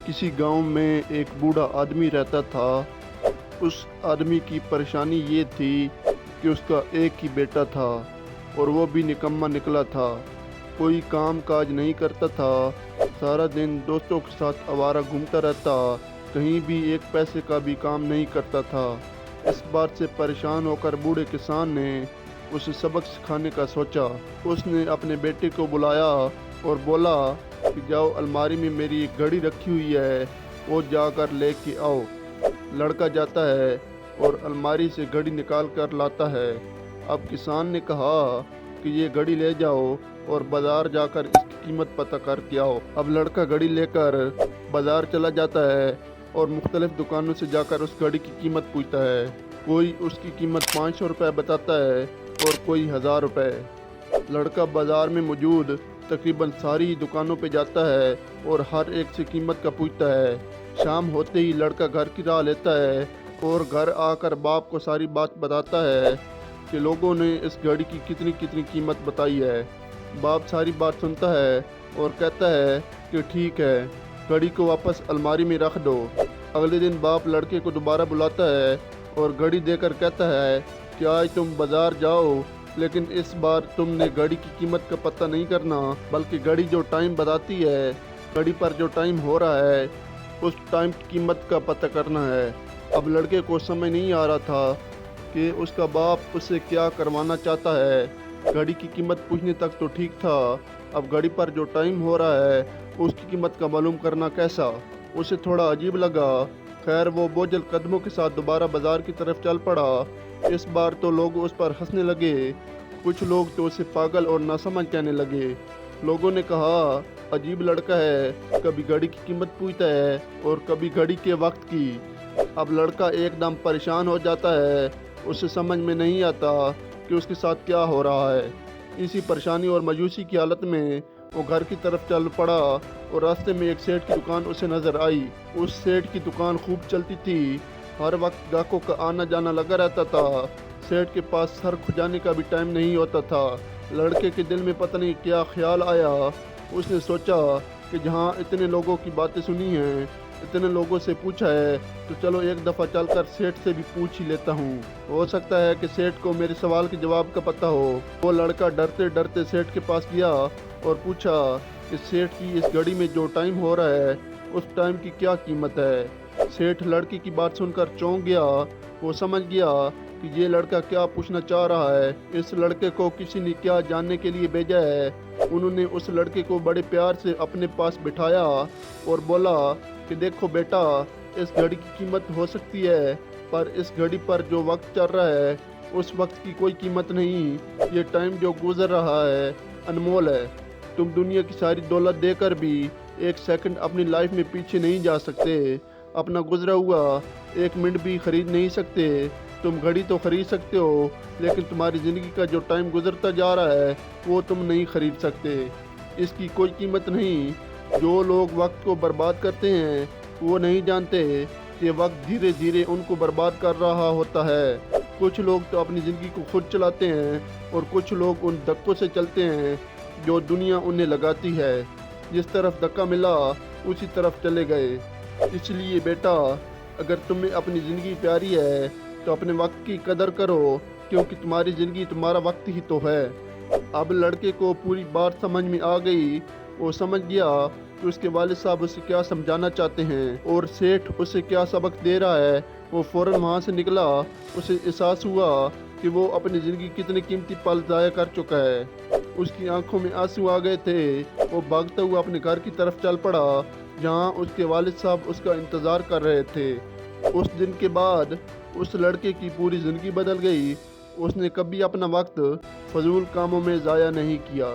किसी गांव में एक बूढ़ा आदमी रहता था। उस आदमी की परेशानी ये थी कि उसका एक ही बेटा था और वो भी निकम्मा निकला था। कोई काम काज नहीं करता था, सारा दिन दोस्तों के साथ आवारा घूमता रहता, कहीं भी एक पैसे का भी काम नहीं करता था। इस बात से परेशान होकर बूढ़े किसान ने उसे सबक सिखाने का सोचा। उसने अपने बेटे को बुलाया और बोला कि जाओ, अलमारी में मेरी एक घड़ी रखी हुई है, वो जाकर लेके आओ। लड़का जाता है और अलमारी से घड़ी निकाल कर लाता है। अब किसान ने कहा कि ये घड़ी ले जाओ और बाज़ार जाकर इसकी कीमत पता करके आओ। अब लड़का घड़ी लेकर बाज़ार चला जाता है और मुख्तलिफ दुकानों से जाकर उस घड़ी की कीमत पूछता है। कोई उसकी कीमत 500 रुपये बताता है और कोई 1000 रुपये। लड़का बाज़ार में मौजूद तकरीबन सारी दुकानों पे जाता है और हर एक से कीमत का पूछता है। शाम होते ही लड़का घर की राह लेता है और घर आकर बाप को सारी बात बताता है कि लोगों ने इस घड़ी की कितनी कितनी कीमत बताई है। बाप सारी बात सुनता है और कहता है कि ठीक है, घड़ी को वापस अलमारी में रख दो। अगले दिन बाप लड़के को दोबारा बुलाता है और घड़ी देकर कहता है कि आज तुम बाज़ार जाओ, लेकिन इस बार तुमने घड़ी की कीमत का पता नहीं करना, बल्कि घड़ी जो टाइम बताती है, घड़ी पर जो टाइम हो रहा है, उस टाइम की कीमत का पता करना है। अब लड़के को समझ नहीं आ रहा था कि उसका बाप उससे क्या करवाना चाहता है। घड़ी की कीमत पूछने तक तो ठीक था, अब घड़ी पर जो टाइम हो रहा है उसकी कीमत का मालूम करना कैसा। उसे थोड़ा अजीब लगा। खैर, वो बोझल कदमों के साथ दोबारा बाजार की तरफ चल पड़ा। इस बार तो लोग उस पर हंसने लगे, कुछ लोग तो उसे पागल और नासमझ कहने लगे। लोगों ने कहा, अजीब लड़का है, कभी घड़ी की कीमत पूछता है और कभी घड़ी के वक्त की। अब लड़का एकदम परेशान हो जाता है, उसे समझ में नहीं आता कि उसके साथ क्या हो रहा है। इसी परेशानी और मायूसी की हालत में वो घर की तरफ चल पड़ा और रास्ते में एक सेठ की दुकान उसे नजर आई। उस सेठ की दुकान खूब चलती थी, हर वक्त ग्राहकों का आना जाना लगा रहता था। सेठ के पास सर खुजाने का भी टाइम नहीं होता था। लड़के के दिल में पता नहीं क्या ख्याल आया। उसने सोचा कि जहाँ इतने लोगों की बातें सुनी हैं, इतने लोगों से पूछा है, तो चलो एक दफ़ा चलकर सेठ से भी पूछ ही लेता हूँ। हो सकता है कि सेठ को मेरे सवाल के जवाब का पता हो। वो लड़का डरते डरते सेठ के पास गया और पूछा कि सेठ की इस घड़ी में जो टाइम हो रहा है, उस टाइम की क्या कीमत है। सेठ लड़के की बात सुनकर चौंक गया। वो समझ गया कि ये लड़का क्या पूछना चाह रहा है। इस लड़के को किसी ने क्या जानने के लिए भेजा है। उन्होंने उस लड़के को बड़े प्यार से अपने पास बिठाया और बोला कि देखो बेटा, इस घड़ी की कीमत हो सकती है, पर इस घड़ी पर जो वक्त चल रहा है उस वक्त की कोई कीमत नहीं। ये टाइम जो गुजर रहा है अनमोल है। तुम दुनिया की सारी दौलत देकर भी एक सेकंड अपनी लाइफ में पीछे नहीं जा सकते। अपना गुजरा हुआ एक मिनट भी खरीद नहीं सकते। तुम घड़ी तो खरीद सकते हो, लेकिन तुम्हारी ज़िंदगी का जो टाइम गुजरता जा रहा है वो तुम नहीं खरीद सकते। इसकी कोई कीमत नहीं। जो लोग वक्त को बर्बाद करते हैं वो नहीं जानते कि वक्त धीरे धीरे उनको बर्बाद कर रहा होता है। कुछ लोग तो अपनी ज़िंदगी को खुद चलाते हैं और कुछ लोग उन धक्कों से चलते हैं जो दुनिया उन्हें लगाती है। जिस तरफ धक्का मिला उसी तरफ चले गए। इसलिए बेटा, अगर तुम्हें अपनी ज़िंदगी प्यारी है तो अपने वक्त की कदर करो, क्योंकि तुम्हारी ज़िंदगी तुम्हारा वक्त ही तो है। अब लड़के को पूरी बात समझ में आ गई। वो समझ गया कि उसके वालिद साहब उसे क्या समझाना चाहते हैं और सेठ उसे क्या सबक दे रहा है। वो फ़ौरन वहाँ से निकला। उसे एहसास हुआ कि वो अपनी ज़िंदगी कितने कीमती पल ज़ाया कर चुका है। उसकी आंखों में आंसू आ गए थे। वो भागता हुआ अपने घर की तरफ चल पड़ा, जहाँ उसके वालिद साहब उसका इंतज़ार कर रहे थे। उस दिन के बाद उस लड़के की पूरी ज़िंदगी बदल गई। उसने कभी अपना वक्त फजूल कामों में ज़ाया नहीं किया।